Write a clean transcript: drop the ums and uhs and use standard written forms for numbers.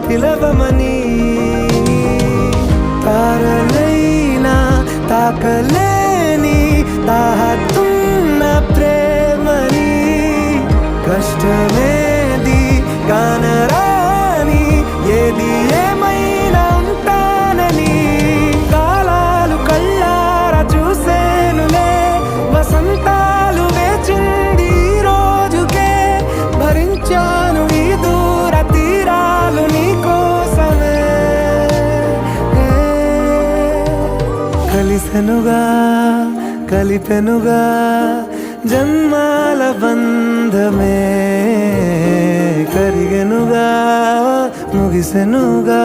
పిలవమని తారలైనా తాకలేని తాహతున్న ప్రేమని కష్టమేది కానరాని ఏది ఏమైనా ఉంటానని కాలాలు కళ్ళారా చూసేనులే వసంతాలు వేచింది ఈ రోజుకే భరించాను ఈ దూర తీరాలు నీ కోసమే కలిసెనుగా కలిపెనుగా జన్మాల బంధమే కరిగెనుగా ముగిసెనుగా